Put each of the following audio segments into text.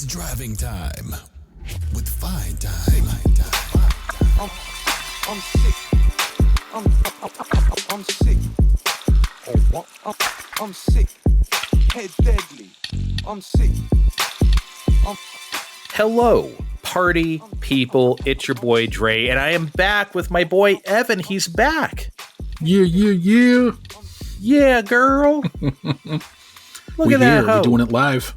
It's driving time with Fine Time. I'm sick. I'm sick. I'm sick. Head deadly. I'm sick. Hello, party people. It's your boy Dre, and I am back with my boy Evan. He's back. Yeah. Yeah, girl. Look at that. We're doing it live.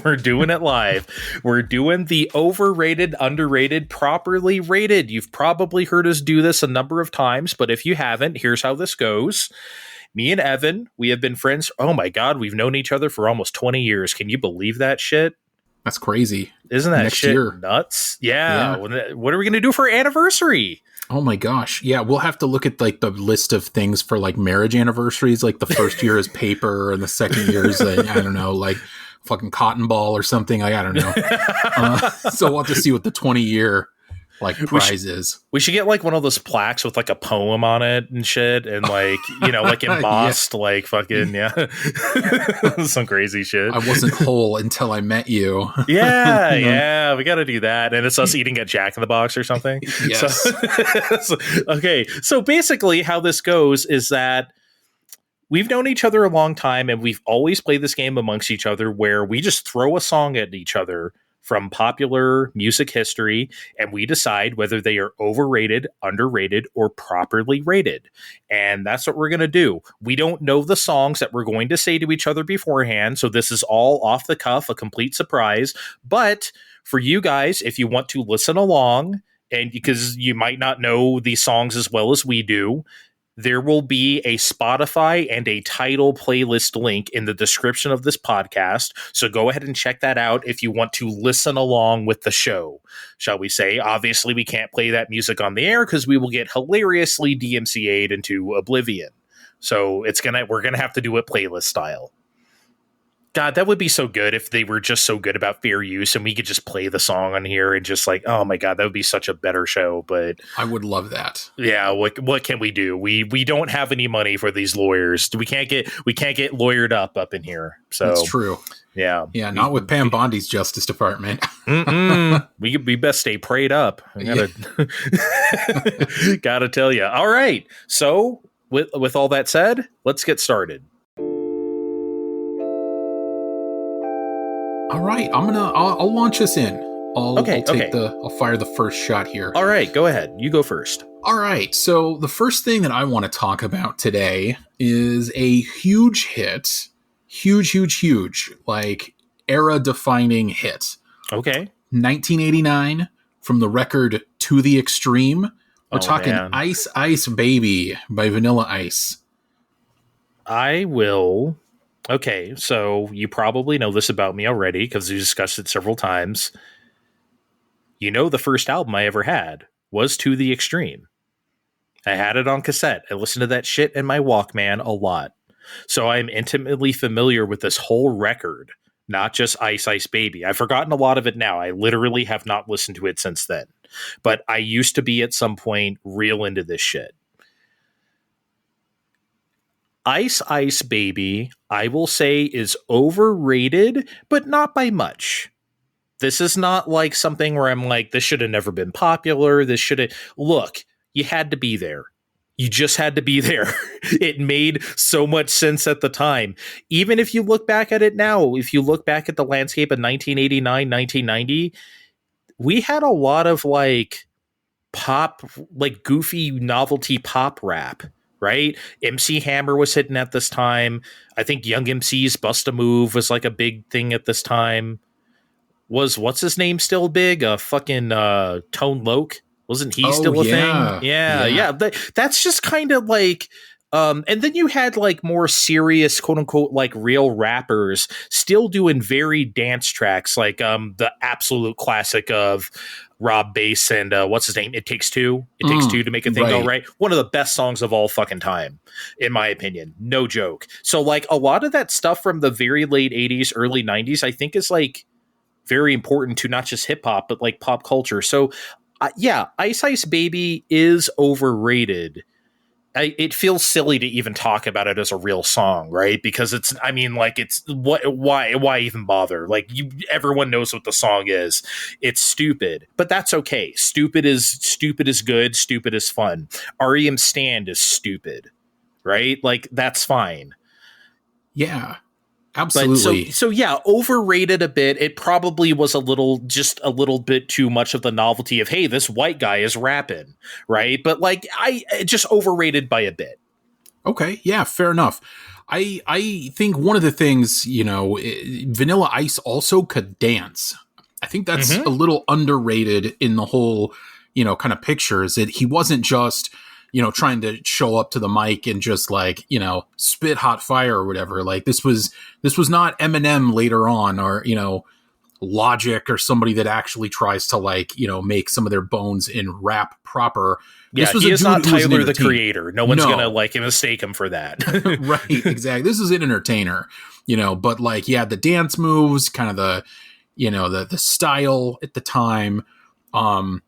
We're doing it live. We're doing the overrated, underrated, properly rated. You've probably heard us do this a number of times, but if you haven't, here's how this goes. Me and Evan, we have been friends. Oh my God, we've known each other for almost 20 years. Can you believe that shit? That's crazy. Isn't that Next shit year. nuts? Yeah. What are we going to do for our anniversary? Oh my gosh. Yeah, we'll have to look at like the list of things for like marriage anniversaries. Like the first year is paper and the second year is, I don't know, like fucking cotton ball or something. I don't know. So we'll have to see what the 20-year like prize is. We should get like one of those plaques with like a poem on it and shit, and like, you know, like embossed, like fucking, some crazy shit. I wasn't whole until I met you. Yeah, we got to do that. And it's us eating at Jack in the Box or something. Yes. Okay, so basically how this goes is that we've known each other a long time, and we've always played this game amongst each other where we just throw a song at each other from popular music history, and we decide whether they are overrated, underrated, or properly rated. And that's what we're going to do. We don't know the songs that we're going to say to each other beforehand, so this is all off the cuff, a complete surprise. But for you guys, if you want to listen along, and because you might not know these songs as well as we do, there will be a Spotify and a Tidal playlist link in the description of this podcast. So go ahead and check that out if you want to listen along with the show, shall we say. Obviously, we can't play that music on the air because we will get hilariously DMCA'd into oblivion. So we're gonna have to do it playlist style. God, that would be so good if they were just so good about fair use and we could just play the song on here and just like, oh my God, that would be such a better show. But I would love that. Yeah, what can we do? We don't have any money for these lawyers. We can't get lawyered up in here. So that's true. Yeah, not with Pam Bondi's Justice Department. we best stay prayed up. Gotta tell you. All right. So with all that said, let's get started. All right, I'll launch us in. I'll fire the first shot here. All right, go ahead. You go first. All right, so the first thing that I want to talk about today is a huge hit. Huge, like era-defining hit. Okay. 1989 from the record To the Extreme. We're talking man. Ice Ice Baby by Vanilla Ice. Okay, so you probably know this about me already because we discussed it several times. You know, the first album I ever had was To the Extreme. I had it on cassette. I listened to that shit in my Walkman a lot. So I'm intimately familiar with this whole record, not just Ice Ice Baby. I've forgotten a lot of it now. I literally have not listened to it since then. But I used to be at some point real into this shit. Ice Ice Baby, I will say, is overrated, but not by much. This is not like something where I'm like, this should have never been popular. Look, you had to be there. You just had to be there. It made so much sense at the time. Even if you look back at it now, if you look back at the landscape of 1989, 1990, we had a lot of like pop, like goofy novelty pop rap. Right? MC Hammer was hitting at this time. I think Young MC's Bust a Move was like a big thing at this time. What's his name still big? Fucking Tone Loc. Wasn't he still a thing? Yeah. That's just kind of like and then you had like more serious, quote unquote, like real rappers still doing very dance tracks, like the absolute classic of Rob Bass and what's his name? It Takes Two. It Takes Two to Make a Thing Go Right. One of the best songs of all fucking time, in my opinion. No joke. So like a lot of that stuff from the very late 80s, early 90s, I think is like very important to not just hip hop, but like pop culture. So yeah, Ice Ice Baby is overrated. it feels silly to even talk about it as a real song, right? Because why even bother? Like, everyone knows what the song is. It's stupid, but that's okay. Stupid is good. Stupid is fun. REM Stand is stupid, right? Like, that's fine. Yeah. Absolutely. So yeah, overrated a bit. It probably was a little bit too much of the novelty of, hey, this white guy is rapping, right? But like, I just overrated by a bit. Okay, yeah, fair enough. I think one of the things, Vanilla Ice also could dance. I think that's a little underrated in the whole, kind of picture, is that he wasn't just trying to show up to the mic and just like, spit hot fire or whatever. Like, this was not Eminem later on, or, Logic, or somebody that actually tries to like, make some of their bones in rap proper. Yeah, he is not Tyler, the Creator. No one's going to like mistake him for that. Right, exactly. This is an entertainer, but like, yeah, the dance moves, kind of the, the style at the time. I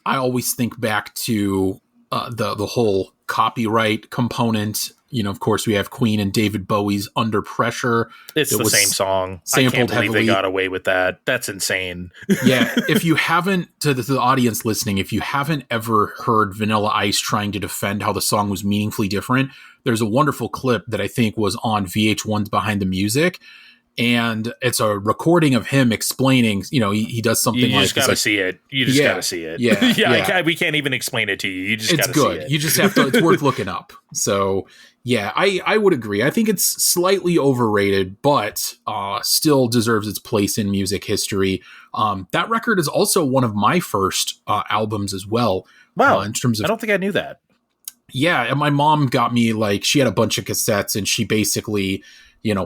always think back to the whole copyright component. Of course, we have Queen and David Bowie's Under Pressure. It's the same song. I can't believe they got away with that. That's insane. Yeah. If you haven't, to the audience listening, if you haven't ever heard Vanilla Ice trying to defend how the song was meaningfully different, there's a wonderful clip that I think was on VH1's Behind the Music. And it's a recording of him explaining, he does something like... You just got to see it. You just got to see it. Yeah. We can't even explain it to you. You just got to see it. You just have to... It's worth looking up. So, yeah, I would agree. I think it's slightly overrated, but still deserves its place in music history. That record is also one of my first albums as well. Wow. In terms of... I don't think I knew that. Yeah, and my mom got me, like, she had a bunch of cassettes, and she basically...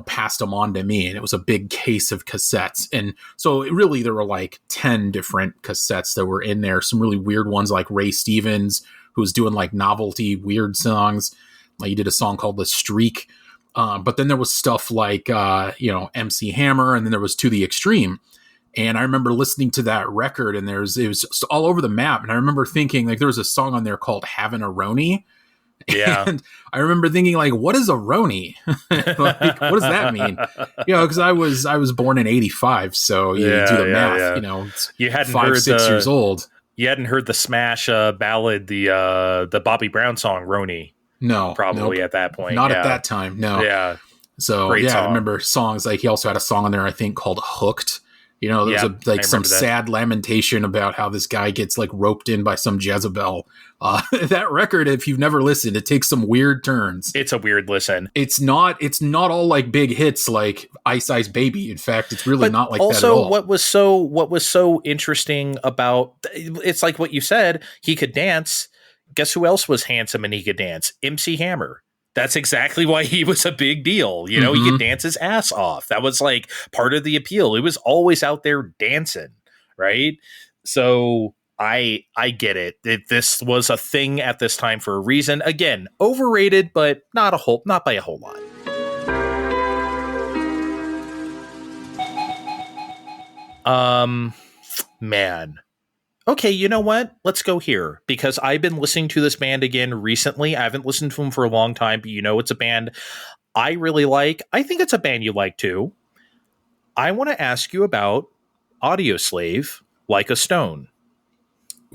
passed them on to me, and it was a big case of cassettes. And so really there were like 10 different cassettes that were in there. Some really weird ones, like Ray Stevens, who was doing like novelty weird songs. Like, he did a song called The Streak. But then there was stuff like, MC Hammer, and then there was To the Extreme. And I remember listening to that record, and it was just all over the map. And I remember thinking, like, there was a song on there called Havin' a Roni. Yeah. And I remember thinking, like, what is a Roni? Like, what does that mean? Because I was born in 85, so you do the math, you hadn't 5, 6 years old. You hadn't heard the smash ballad, the Bobby Brown song Roni. No. Probably at that point. Not at that time, no. Yeah. So Great song. I remember songs like, he also had a song on there, I think, called Hooked. There's some sad lamentation about how this guy gets like roped in by some Jezebel. That record, if you've never listened, it takes some weird turns. It's a weird listen. It's not all like big hits like Ice Ice Baby. In fact, it's really not like that at all. Also, what was so interesting about it's like what you said, he could dance. Guess who else was handsome and he could dance? MC Hammer. That's exactly why he was a big deal. He could dance his ass off. That was like part of the appeal. It was always out there dancing, right? So I get it. This was a thing at this time for a reason. Again, overrated, but not by a whole lot. Man. Okay, you know what? Let's go here, because I've been listening to this band again recently. I haven't listened to them for a long time, but it's a band I really like. I think it's a band you like too. I want to ask you about Audioslave, Like a Stone.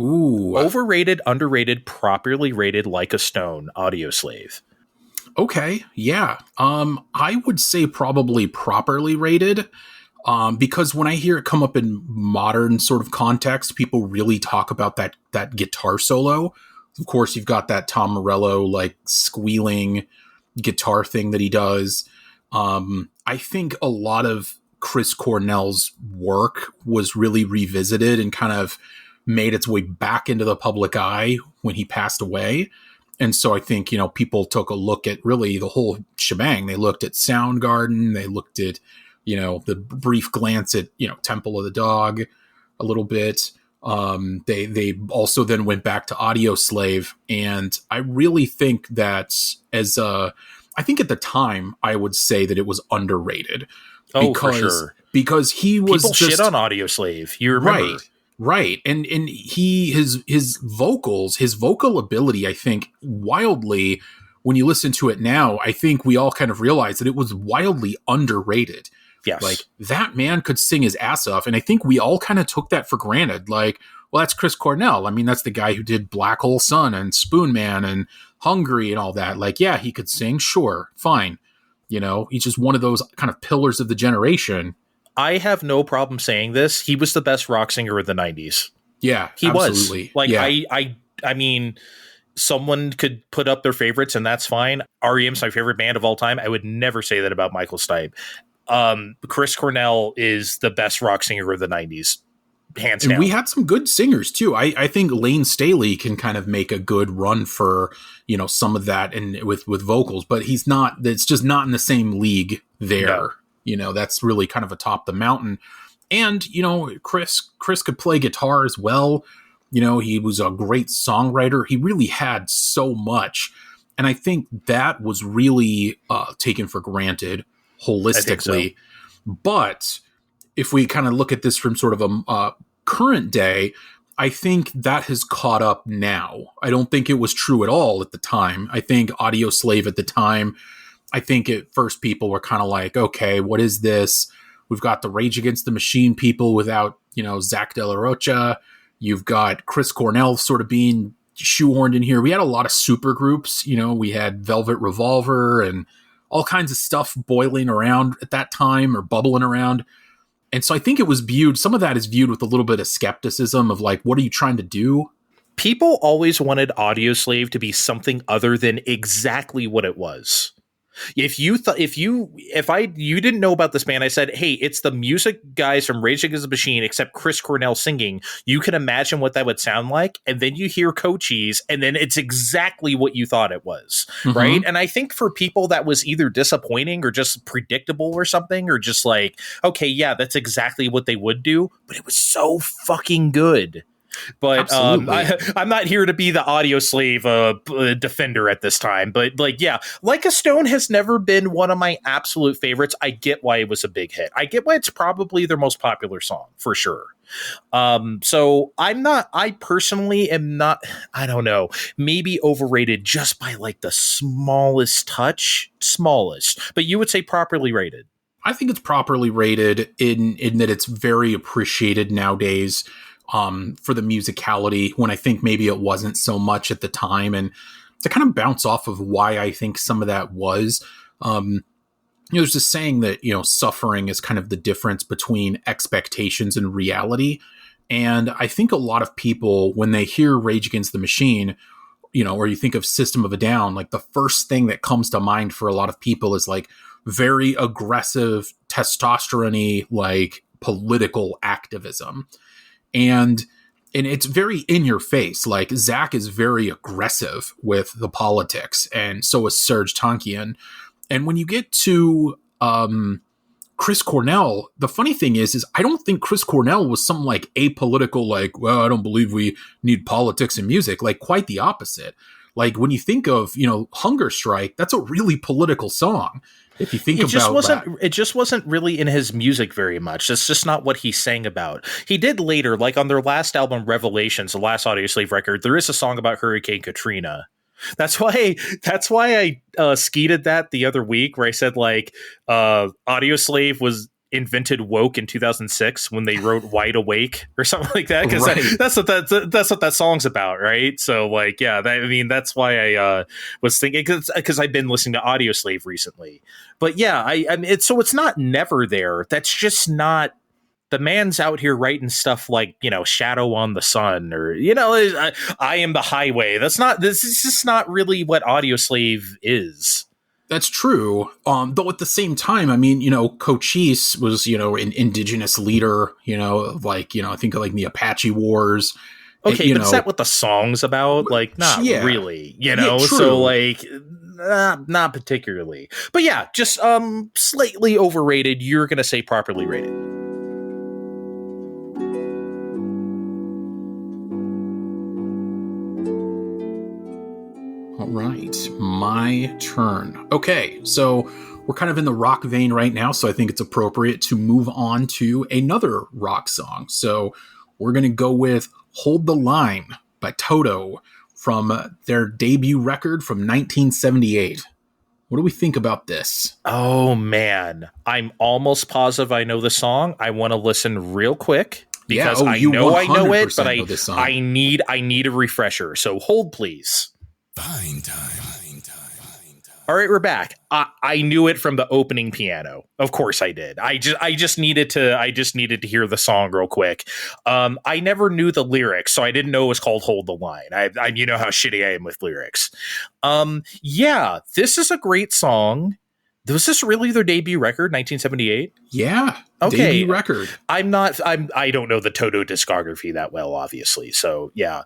Ooh. Overrated, underrated, properly rated Like a Stone, Audioslave. Okay, yeah. I would say probably properly rated. Because when I hear it come up in modern sort of context, people really talk about that guitar solo. Of course, you've got that Tom Morello like squealing guitar thing that he does. I think a lot of Chris Cornell's work was really revisited and kind of made its way back into the public eye when he passed away. And so I think, people took a look at really the whole shebang. They looked at Soundgarden. They looked at the brief glance at, Temple of the Dog a little bit. They also then went back to Audioslave. And I really think that I think at the time I would say that it was underrated. For sure. Because he was people shit on Audioslave. You remember. Right. Right. And his vocals, his vocal ability, I think wildly, when you listen to it now, I think we all kind of realize that it was wildly underrated. Yes. Like, that man could sing his ass off. And I think we all kind of took that for granted. Like, well, that's Chris Cornell. I mean, that's the guy who did Black Hole Sun and Spoon Man and Hungry and all that. Like, yeah, he could sing. Sure. Fine. You know, he's just one of those kind of pillars of the generation. I have no problem saying this. He was the best rock singer of the 90s. Yeah, he absolutely. was. Like, yeah. I mean, someone could put up their favorites, and that's fine. REM's my favorite band of all time. I would never say that about Michael Stipe. Chris Cornell is the best rock singer of the 90s. Hands down. And we had some good singers too. I think Lane Staley can kind of make a good run for, you know, some of that and with vocals, but he's not, it's just not in the same league there. No. You know, that's really kind of atop the mountain. And, you know, Chris could play guitar as well. You know, he was a great songwriter. He really had so much. And I think that was really taken for granted holistically. So. But if we kind of look at this from sort of a current day, I think that has caught up now. I don't think it was true at all at the time. I think Audioslave at the time, I think at first people were kind of like, okay, what is this? We've got the Rage Against the Machine people without, you know, Zach De La Rocha. You've got Chris Cornell sort of being shoehorned in here. We had a lot of super groups. You know, we had Velvet Revolver and all kinds of stuff boiling around at that time or bubbling around. And so I think it was viewed, some of that is viewed with a little bit of skepticism of like, what are you trying to do? People always wanted Audioslave to be something other than exactly what it was. If you didn't know about this band, I said, hey, it's the music guys from Rage Against the Machine, except Chris Cornell singing. You can imagine what that would sound like. And then you hear Cochise, and then it's exactly what you thought it was. Mm-hmm. Right. And I think for people that was either disappointing or just predictable or something, or just like, okay, yeah, that's exactly what they would do. But it was so fucking good. But I'm not here to be the Audioslave defender at this time. But like, yeah, Like a Stone has never been one of my absolute favorites. I get why it was a big hit. I get why it's probably their most popular song for sure. So I personally am not, I don't know, maybe overrated just by like the smallest, but you would say properly rated. I think it's properly rated in that it's very appreciated nowadays. For the musicality, when I think maybe it wasn't so much at the time. And to kind of bounce off of why I think some of that was, there's this saying that, you know, suffering is kind of the difference between expectations and reality. And I think a lot of people, when they hear Rage Against the Machine, you know, or you think of System of a Down, like the first thing that comes to mind for a lot of people is like very aggressive, testosterone-y, like political activism. And it's very in your face. Like Zach is very aggressive with the politics, and so is Serj Tankian. And when you get to Chris Cornell, the funny thing is I don't think Chris Cornell was some like apolitical, like, well, I don't believe we need politics in music. Like quite the opposite. Like when you think of, you know, Hunger Strike, that's a really political song. If you think it just wasn't really in his music very much. That's just not what he sang about. He did later, like on their last album, Revelations, the last Audioslave record, there is a song about Hurricane Katrina. That's why I skeeted that the other week, where I said like Audioslave was invented woke in 2006 when they wrote Wide Awake or something like that, because right. that's what that song's about, right? So like, yeah, that's why I was thinking, because I've been listening to Audioslave recently. But yeah, I mean, it's not never there. That's just not. The man's out here writing stuff like, you know, Shadow on the Sun, or, you know, I Am the Highway. This is just not really what Audioslave is. That's true. Though at the same time, I mean, you know, Cochise was, you know, an indigenous leader, you know, like, you know, I think of like the Apache Wars. Okay, but is that what the song's about? Like, not really, you know? Yeah, so like, not particularly. But yeah, just slightly overrated. You're going to say properly rated. All right, my turn. Okay, so we're kind of in the rock vein right now, so I think it's appropriate to move on to another rock song. So we're going to go with Hold the Line by Toto from their debut record from 1978. What do we think about this? Oh, man. I'm almost positive I know the song. I want to listen real quick because I know it, but I need a refresher. So hold, please. Fine time. All right, we're back. I knew it from the opening piano. Of course I did. I just needed to hear the song real quick. I never knew the lyrics, so I didn't know it was called Hold the Line. I you know how shitty I am with lyrics. Yeah, this is a great song. Was this really their debut record, 1978? Yeah. Okay. Debut record. I don't know the Toto discography that well, obviously. So yeah.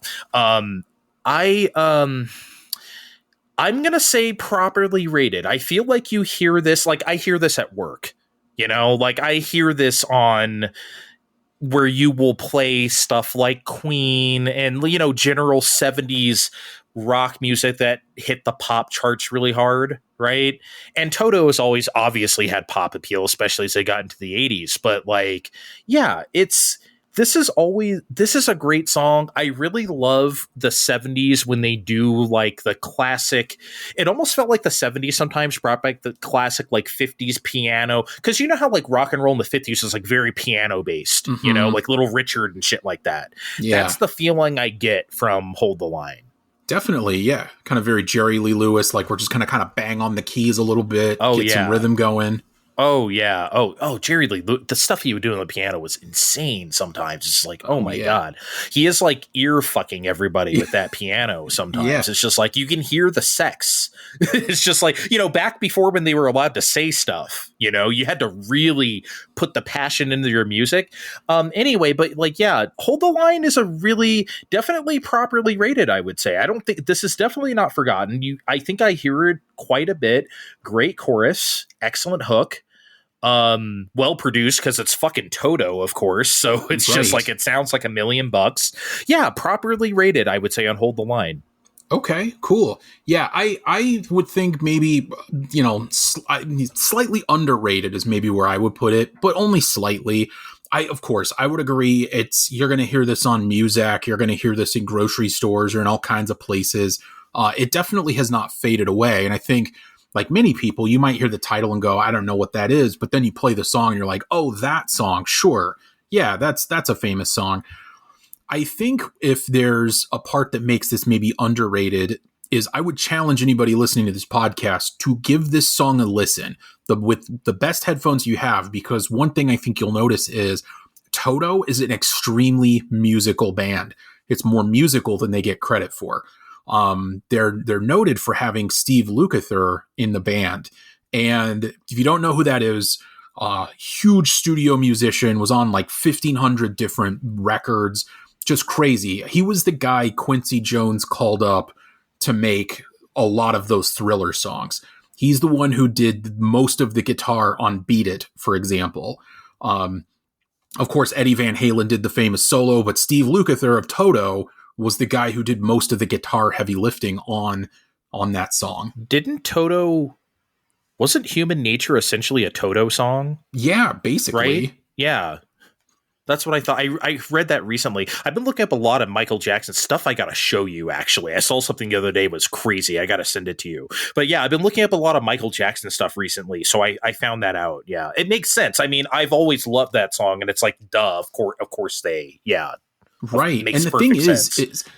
I'm going to say properly rated. I feel like you hear this, like I hear this at work, you know, like I hear this on where you will play stuff like Queen and, you know, general 70s rock music that hit the pop charts really hard. Right. And Toto has always obviously had pop appeal, especially as they got into the 80s. But like, yeah, this is a great song. I really love the 70s when they do like the classic. It almost felt like the 70s sometimes brought back the classic like 50s piano. Because you know how like rock and roll in the 50s was like very piano based, you know, like Little Richard and shit like that. Yeah. That's the feeling I get from Hold the Line. Definitely, yeah. Kind of very Jerry Lee Lewis, like we're just kind of bang on the keys a little bit, get some rhythm going. Oh, yeah. Oh, Jerry Lee, the stuff he would do on the piano was insane sometimes. It's like, oh my God. He is like ear fucking everybody with that piano sometimes. Yeah. It's just like, you can hear the sex. It's just like, you know, back before when they were allowed to say stuff, you know, you had to really put the passion into your music. Anyway, but like, yeah, Hold the Line is a really definitely properly rated, I would say. I don't think this is definitely not forgotten. I think I hear it quite a bit. Great chorus, excellent hook. Well produced because it's fucking Toto, of course. So it's just like, it sounds like $1 million. Yeah, properly rated, I would say, on Hold the Line. Okay, cool. Yeah, I would think maybe, you know, slightly underrated is maybe where I would put it, but only slightly. Of course, I would agree. You're going to hear this on Muzak. You're going to hear this in grocery stores or in all kinds of places. It definitely has not faded away. And I think, like many people, you might hear the title and go, I don't know what that is. But then you play the song and you're like, oh, that song. Sure. Yeah, that's a famous song. I think if there's a part that makes this maybe underrated is I would challenge anybody listening to this podcast to give this song a listen with the best headphones you have, because one thing I think you'll notice is Toto is an extremely musical band. It's more musical than they get credit for. They're noted for having Steve Lukather in the band. And if you don't know who that is, huge studio musician, was on like 1,500 different records, just crazy. He was the guy Quincy Jones called up to make a lot of those Thriller songs. He's the one who did most of the guitar on Beat It, for example. Of course, Eddie Van Halen did the famous solo, but Steve Lukather of Toto was the guy who did most of the guitar heavy lifting on that song. Wasn't Human Nature essentially a Toto song? Yeah, basically. Right? Yeah. That's what I thought. I read that recently. I've been looking up a lot of Michael Jackson stuff. I got to show you, actually. I saw something the other day was crazy. I got to send it to you. But yeah, I've been looking up a lot of Michael Jackson stuff recently. So I found that out. Yeah, it makes sense. I mean, I've always loved that song. And it's like, duh, of course yeah. Right. And the thing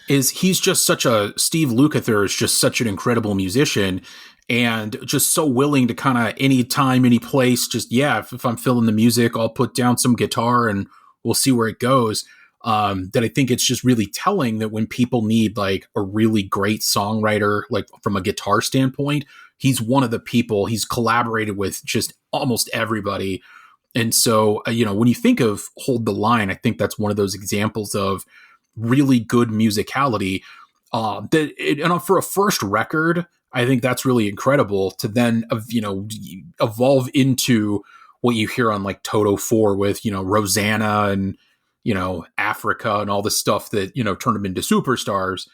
is he's just Steve Lukather is just such an incredible musician and just so willing to kind of any time, any place, just, if I'm feeling the music, I'll put down some guitar and we'll see where it goes. That I think it's just really telling that when people need like a really great songwriter, like from a guitar standpoint, he's one of the people. He's collaborated with just almost everybody. And so, when you think of Hold the Line, I think that's one of those examples of really good musicality. And for a first record, I think that's really incredible to then, evolve into what you hear on like Toto 4 with, Rosanna and, Africa and all the stuff that, turned them into superstars.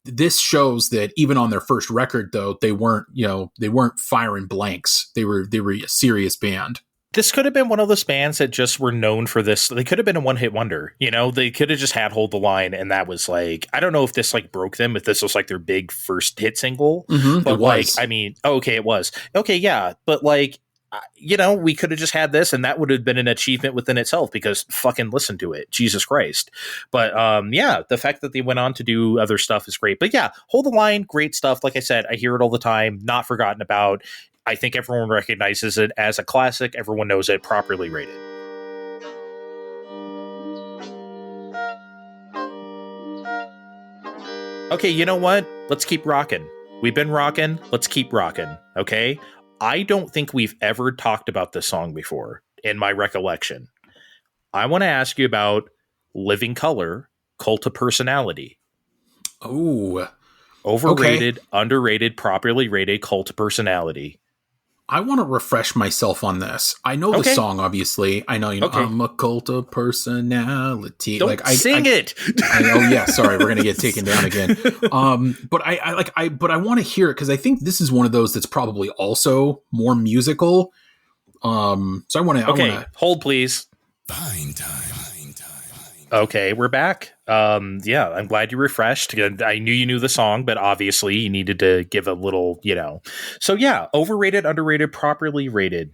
This shows that even on their first record, though, they weren't firing blanks. They were a serious band. This could have been one of those bands that just were known for this. They could have been a one-hit wonder. You know, they could have just had Hold the Line, and that was like, I don't know if this like broke them, if this was like their big first hit single. But it was. like, I mean, okay, it was. Okay, yeah. But like, you know, we could have just had this, and that would have been an achievement within itself, because fucking listen to it. Jesus Christ. But yeah, the fact that they went on to do other stuff is great. But yeah, Hold the Line, great stuff. Like I said, I hear it all the time, not forgotten about. I think everyone recognizes it as a classic. Everyone knows it, properly rated. Okay, you know what? Let's keep rocking. We've been rocking. Let's keep rocking. Okay? I don't think we've ever talked about this song before, in my recollection. I want to ask you about Living Colour, Cult of Personality. Oh. Overrated, underrated, properly rated Cult of Personality. I want to refresh myself on this. I know the song, obviously. I know, I'm a cult of personality. Don't sing it. Oh yeah, sorry, we're gonna get taken down again. But I want to hear it, because I think this is one of those that's probably also more musical. So I want to. Hold please. Fine time. Okay, we're back. Yeah, I'm glad you refreshed. I knew you knew the song, but obviously you needed to give a little, So yeah, overrated, underrated, properly rated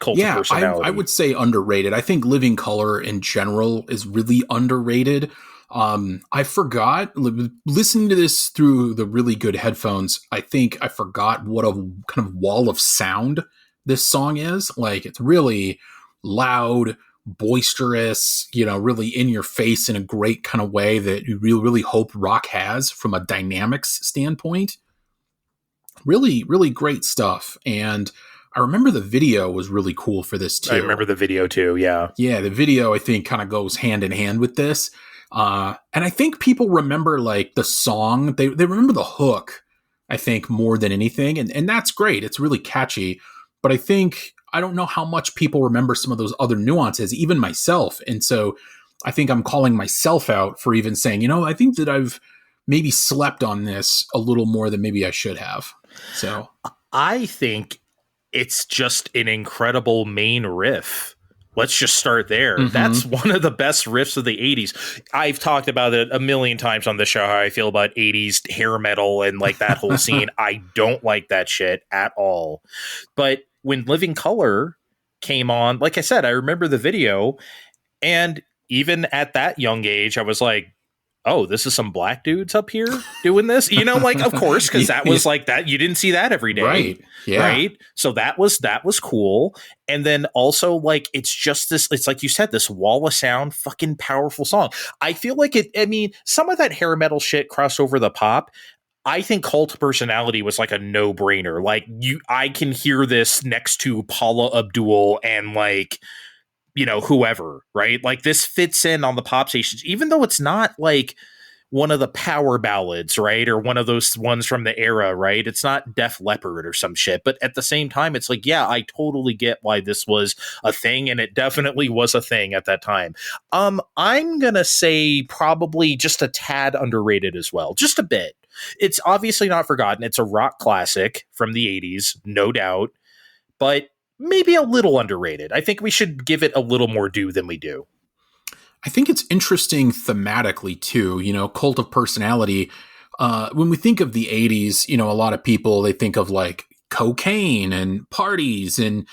Cult of Personality. I would say underrated. I think Living Colour in general is really underrated. I forgot, listening to this through the really good headphones, I think I forgot what a kind of wall of sound this song is. Like, it's really loud, boisterous, really in your face in a great kind of way that you really hope rock has from a dynamics standpoint. Really, really great stuff. And I remember the video was really cool for this too. I remember the video too, yeah. Yeah, the video I think kind of goes hand in hand with this. And I think people remember like the song, they remember the hook, I think, more than anything. And that's great. It's really catchy. But I don't know how much people remember some of those other nuances, even myself. And so I think I'm calling myself out for even saying, I think that I've maybe slept on this a little more than maybe I should have. So I think it's just an incredible main riff. Let's just start there. Mm-hmm. That's one of the best riffs of the 80s. I've talked about it a million times on the show, how I feel about 80s hair metal and like that whole scene. I don't like that shit at all. But when Living Colour came on, like I said, I remember the video, and even at that young age, I was like, oh, this is some black dudes up here doing this, like, of course, because that was like that. You didn't see that every day. Right. Yeah. Right. So that was cool. And then also, like, it's just this, it's like you said, this wall of sound, fucking powerful song. I feel like some of that hair metal shit crossed over the pop. I think Cult of Personality was like a no-brainer. Like, I can hear this next to Paula Abdul and like, whoever, right? Like, this fits in on the pop stations, even though it's not like one of the power ballads, right? Or one of those ones from the era, right? It's not Def Leppard or some shit. But at the same time, it's like, yeah, I totally get why this was a thing. And it definitely was a thing at that time. I'm going to say probably just a tad underrated as well. Just a bit. It's obviously not forgotten. It's a rock classic from the 80s, no doubt, but maybe a little underrated. I think we should give it a little more due than we do. I think it's interesting thematically too, Cult of Personality. When we think of the 80s, a lot of people, they think of like cocaine and parties and,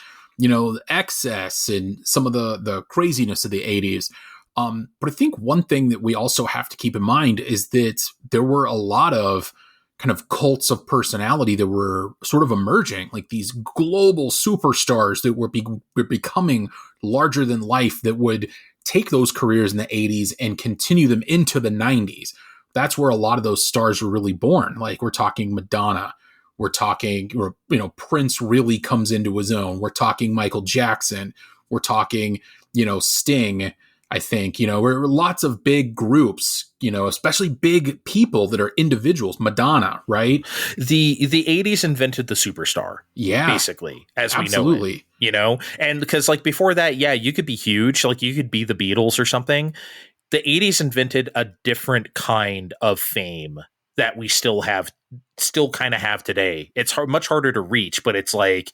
excess and some of the craziness of the 80s. But I think one thing that we also have to keep in mind is that there were a lot of kind of cults of personality that were sort of emerging, like these global superstars that were becoming larger than life, that would take those careers in the 80s and continue them into the 90s. That's where a lot of those stars were really born. Like, we're talking Madonna. We're talking, Prince really comes into his own. We're talking Michael Jackson. We're talking, Sting. I think, we're lots of big groups, especially big people that are individuals. Madonna, right? The 80s invented the superstar. Yeah. Basically, as absolutely. We know it. And because like before that, yeah, you could be huge. Like, you could be the Beatles or something. The 80s invented a different kind of fame that we still kind of have today. It's much harder to reach, but it's like,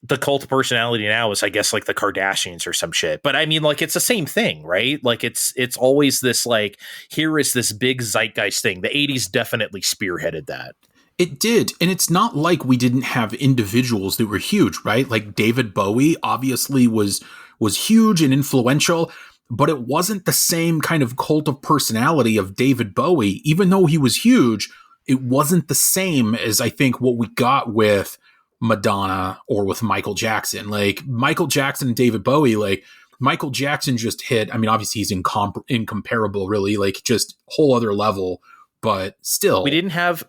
the cult of personality now is, I guess, like the Kardashians or some shit. But I mean, like, it's the same thing, right? Like, it's always this, like, here is this big zeitgeist thing. The 80s definitely spearheaded that. It did. And it's not like we didn't have individuals that were huge, right? Like David Bowie obviously was huge and influential, but it wasn't the same kind of cult of personality of David Bowie. Even though he was huge, it wasn't the same as I think what we got with Madonna or with Michael Jackson. Like Michael Jackson and David Bowie, like Michael Jackson just hit, I mean, obviously he's incomparable, really, like just whole other level, but still. We didn't have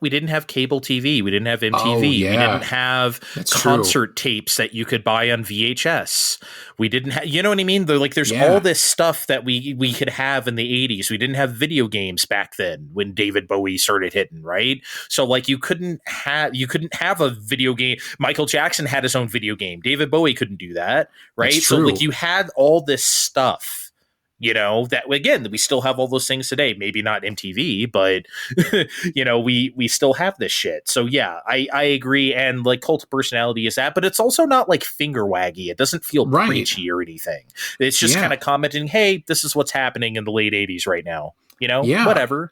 cable TV. We didn't have MTV. Oh, yeah. We didn't have concert tapes that you could buy on VHS. We didn't have, you know what I mean? There's all this stuff that we could have in the 80s. We didn't have video games back then when David Bowie started hitting, right? So like you couldn't have a video game. Michael Jackson had his own video game. David Bowie couldn't do that, right? So like you had all this stuff. You know, that again, we still have all those things today. Maybe not MTV, but you know, we still have this shit. So yeah, I agree. And like cult of personality is that, but it's also not like finger waggy. It doesn't feel preachy or anything. It's just kind of commenting, hey, this is what's happening in the late 80s right now. You know, whatever.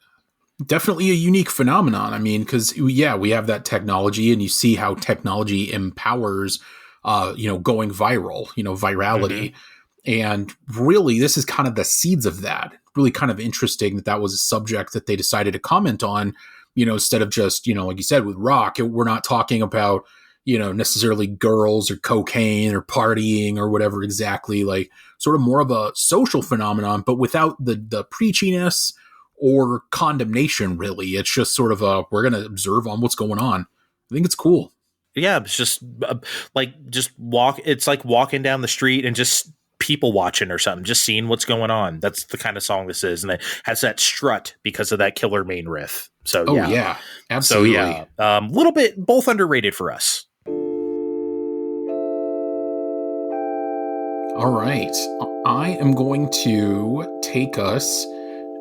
Definitely a unique phenomenon. I mean, because we have that technology, and you see how technology empowers, going viral. You know, virality. Mm-hmm. And really, this is kind of the seeds of that. Really kind of interesting that was a subject that they decided to comment on, you know, instead of just, you know, like you said, with rock, we're not talking about, you know, necessarily girls or cocaine or partying or whatever exactly, like sort of more of a social phenomenon, but without the preachiness or condemnation, really. It's just sort of we're going to observe on what's going on. I think it's cool. Yeah, it's just it's like walking down the street and just people watching or something, just seeing what's going on. That's the kind of song this is, and it has that strut because of that killer main riff. So yeah, absolutely. So yeah, little bit both underrated for us. All right, I am going to take us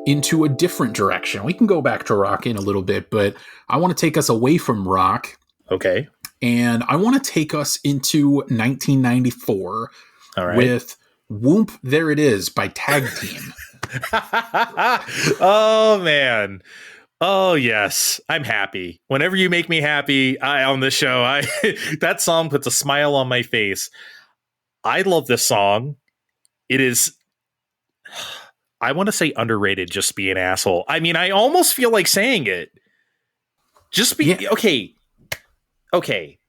into a different direction. We can go back to rock in a little bit, but I want to take us away from rock. Okay, and I want to take us into 1994. All right. With Whoomp, There It Is by Tag Team. Oh, man. Oh, yes. I'm happy. Whenever you make me happy on this show, that song puts a smile on my face. I love this song. It is, I want to say underrated, just be an asshole. I mean, I almost feel like saying it. Okay.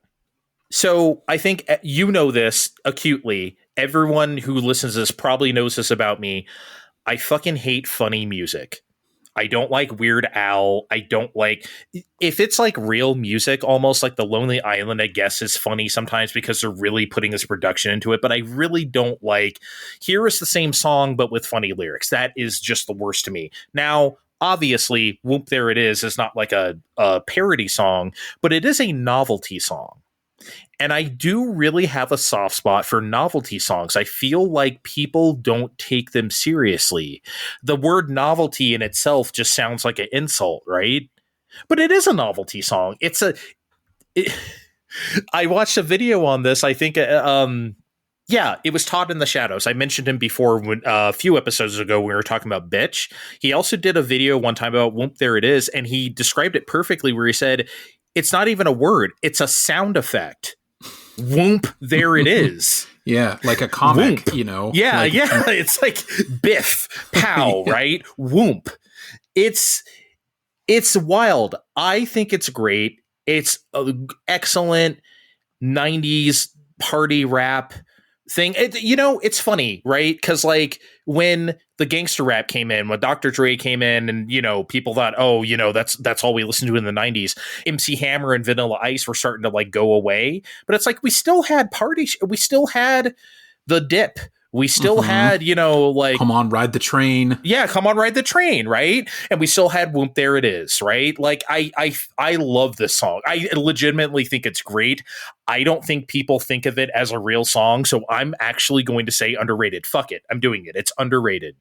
So I think you know this acutely. Everyone who listens to this probably knows this about me. I fucking hate funny music. I don't like Weird Al. I don't like, if it's like real music, almost like The Lonely Island, I guess is funny sometimes because they're really putting this production into it. But I really don't like, here is the same song, but with funny lyrics. That is just the worst to me. Now, obviously, Whoomp, There It Is not like a parody song, but it is a novelty song. And I do really have a soft spot for novelty songs. I feel like people don't take them seriously. The word novelty in itself just sounds like an insult, right? But it is a novelty song. I watched a video on this. I think, it was Todd in the Shadows. I mentioned him before a few episodes ago when we were talking about Bitch. He also did a video one time about Whoomp, There It Is, and he described it perfectly where he said, it's not even a word. It's a sound effect. Whoomp, there it is. Yeah, like a comic, Whoomp. You know. Yeah. It's like Biff, pow, yeah. Right? Whoomp. It's wild. I think it's great. It's an excellent 90s party rap thing. It's funny, right? Because like when the gangster rap came in, when Dr. Dre came in, and people thought, that's all we listened to in the 90s. MC Hammer and Vanilla Ice were starting to like go away, but it's like we still had we still had the Dip. We still had, like... Come on, ride the train. Yeah, come on, ride the train, right? And we still had Whoomp, There It Is, right? Like, I love this song. I legitimately think it's great. I don't think people think of it as a real song, so I'm actually going to say underrated. Fuck it. I'm doing it. It's underrated.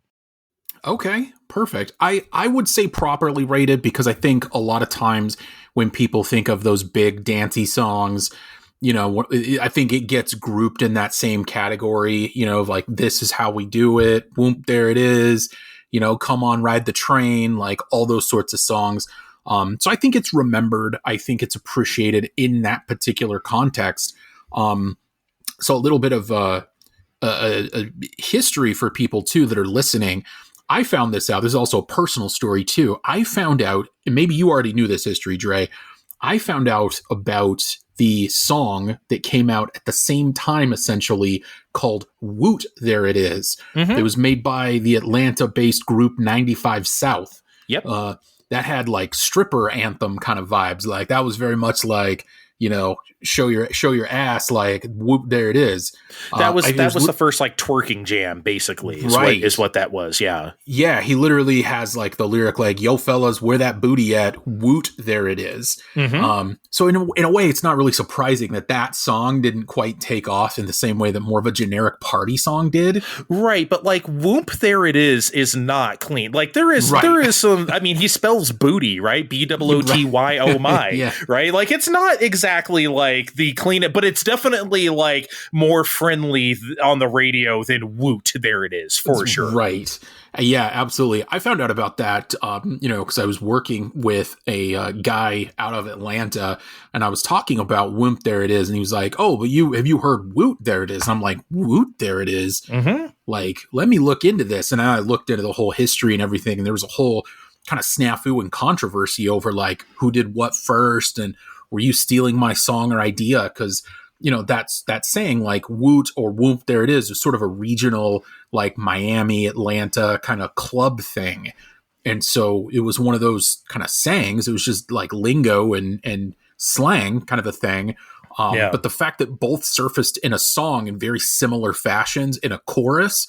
Okay, perfect. I would say properly rated because I think a lot of times when people think of those big dancey songs, I think it gets grouped in that same category, like This Is How We Do It, Whoomp, There It Is, Come On, Ride the Train, like all those sorts of songs. So I think it's remembered. I think it's appreciated in that particular context. So a little bit of a history for people too that are listening. I found this out. There's also a personal story too. I found out, and maybe you already knew this history, Dre. I found out about the song that came out at the same time, essentially, called Woot, There It Is. Mm-hmm. It was made by the Atlanta-based group 95 South. Yep. That had like stripper anthem kind of vibes. Like that was very much like, show your ass, like whoop, there it is. That was the first like twerking jam, basically, is what that was. Yeah. Yeah. He literally has like the lyric like, yo fellas, where that booty at? Woot, there it is. Mm-hmm. So in a way, it's not really surprising that song didn't quite take off in the same way that more of a generic party song did. Right. But like whoop, there it is not clean. Like there is some, I mean, he spells booty, right? BOOTY, oh my, yeah. Right? Like it's not exactly like the clean it, but it's definitely like more friendly on the radio than Woot, there it is, for sure. Right. Yeah, absolutely. I found out about that, because I was working with a guy out of Atlanta, and I was talking about Whoomp, there it is, and he was like, "Oh, but have you heard Woot, there it is?" And I'm like, "Woot, there it is." Mm-hmm. Like, let me look into this, and I looked into the whole history and everything, and there was a whole kind of snafu and controversy over like who did what first, and were you stealing my song or idea? Because that's saying like Woot or Whoomp, there it is sort of a regional like Miami, Atlanta kind of club thing. And so it was one of those kind of sayings. It was just like lingo and slang kind of a thing. But the fact that both surfaced in a song in very similar fashions in a chorus,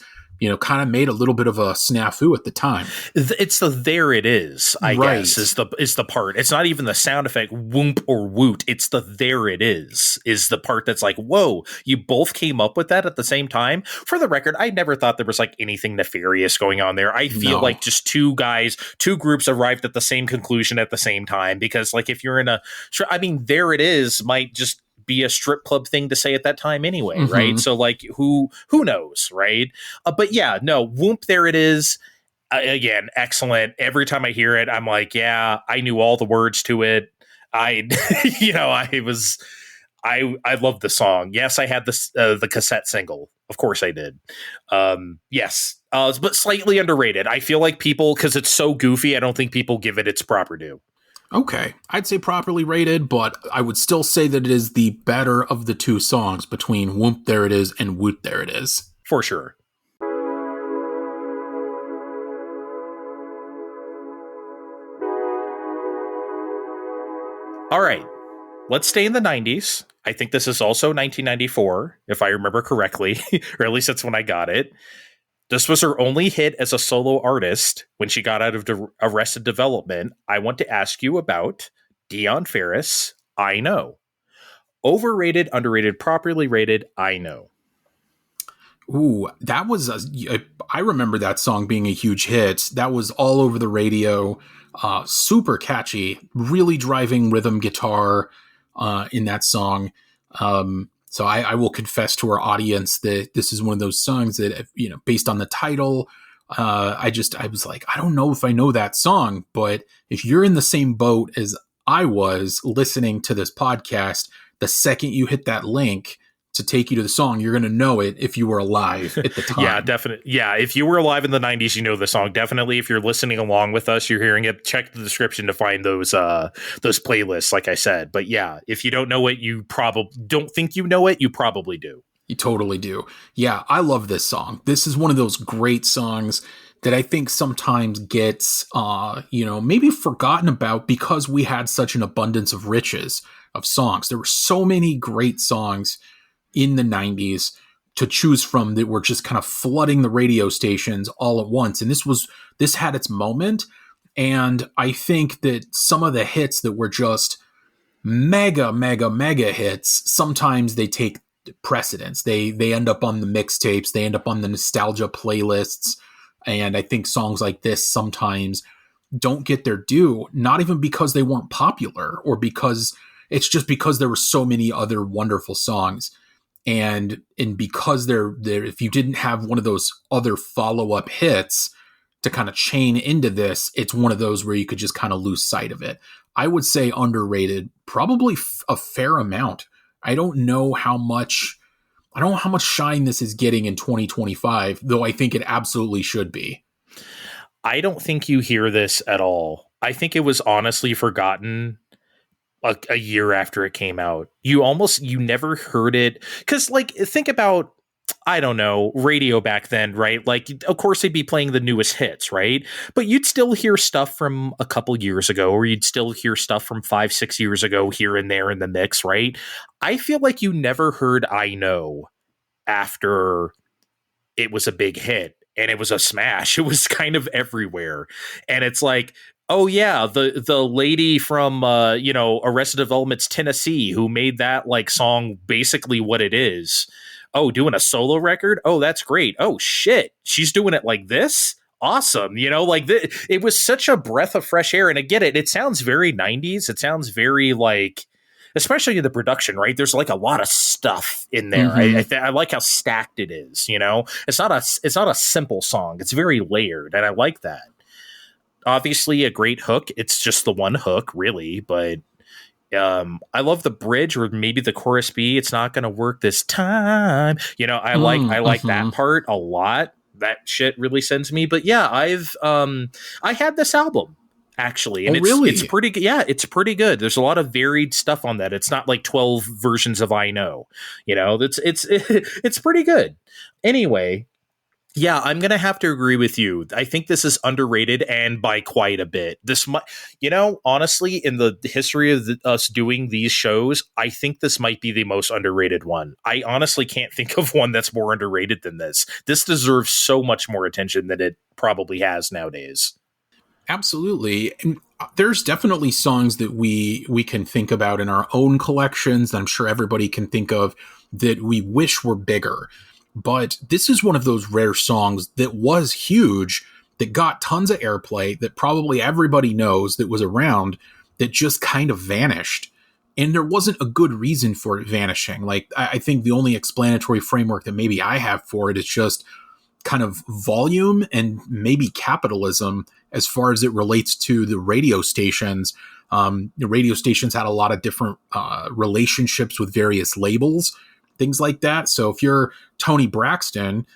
kind of made a little bit of a snafu at the time. It's the there it is, I guess, is the part. It's not even the sound effect whoomp or woot. It's the there it is the part that's like, whoa, you both came up with that at the same time. For the record, I never thought there was like anything nefarious going on there. I feel like just two groups arrived at the same conclusion at the same time, because like if you're in there it is might just be a strip club thing to say at that time anyway, mm-hmm. right? So like who knows, right? But yeah, no, Whoomp, there it is. Again, excellent. Every time I hear it, I'm like, yeah, I knew all the words to it. I love the song. Yes, I had the cassette single. Of course I did. Yes, but slightly underrated. I feel like people, because it's so goofy, I don't think people give it its proper due. Okay, I'd say properly rated, but I would still say that it is the better of the two songs between Whoomp, There It Is and Woot, There It Is. For sure. All right, let's stay in the 90s. I think this is also 1994, if I remember correctly, or at least that's when I got it. This was her only hit as a solo artist when she got out of Arrested Development. I want to ask you about Dionne Farris, I Know. Overrated, underrated, properly rated, I Know. Ooh, that was I remember that song being a huge hit. That was all over the radio. Super catchy, really driving rhythm guitar in that song. So I will confess to our audience that this is one of those songs that, based on the title, I was like, I don't know if I know that song, but if you're in the same boat as I was listening to this podcast, the second you hit that link to take you to the song, you're going to know it if you were alive at the time. Yeah, definitely. Yeah, if you were alive in the 90s, you know the song. Definitely, if you're listening along with us, you're hearing it, check the description to find those playlists, like I said. But yeah, if you don't know it, you probably don't think you know it, you probably do. You totally do. Yeah, I love this song. This is one of those great songs that I think sometimes gets, maybe forgotten about because we had such an abundance of riches of songs. There were so many great songs in the 90s to choose from that were just kind of flooding the radio stations all at once. And this had its moment. And I think that some of the hits that were just mega, mega, mega hits, sometimes they take precedence. They end up on the mixtapes. They end up on the nostalgia playlists. And I think songs like this sometimes don't get their due, not even because they weren't popular or because It's just because there were so many other wonderful songs. And because there, if you didn't have one of those other follow-up hits to kind of chain into this, it's one of those where you could just kind of lose sight of it. I would say underrated, probably a fair amount. I don't know how much shine this is getting in 2025, though I think it absolutely should be. I don't think you hear this at all. I think it was honestly forgotten a year after it came out. You never heard it. Because, like, think about, I don't know, radio back then, right? Like, of course, they'd be playing the newest hits, right? But you'd still hear stuff from a couple years ago, or you'd still hear stuff from 5-6 years ago here and there in the mix, right? I feel like you never heard I Know after it was a big hit and it was a smash. It was kind of everywhere. And it's like, oh yeah, the lady from Arrested Development's Tennessee who made that like song basically what it is. Oh, doing a solo record? Oh, that's great. Oh shit, she's doing it like this? Awesome. It was such a breath of fresh air. And I get it. It sounds very 90s. It sounds very like, especially in the production, right? There's like a lot of stuff in there. I like how stacked it is. It's not a simple song. It's very layered, and I like that. Obviously, a great hook. It's just the one hook, really, but I love the bridge, or maybe the chorus B. It's not going to work this time. I like that part a lot. That shit really sends me. But yeah, I had this album. Actually, and it's pretty good. Yeah, it's pretty good. There's a lot of varied stuff on that. It's not like 12 versions of I Know. It's pretty good. Anyway, yeah, I'm gonna have to agree with you. I think this is underrated, and by quite a bit. This might, honestly, in the history of us doing these shows, I think this might be the most underrated one. I honestly can't think of one that's more underrated than this. This deserves so much more attention than it probably has nowadays. Absolutely. And there's definitely songs that we can think about in our own collections that I'm sure everybody can think of that we wish were bigger. But this is one of those rare songs that was huge, that got tons of airplay, that probably everybody knows, that was around, that just kind of vanished. And there wasn't a good reason for it vanishing. Like, I think the only explanatory framework that maybe I have for it is just kind of volume and maybe capitalism as far as it relates to the radio stations. The radio stations had a lot of different relationships with various labels, things like that. So if you're Tony Braxton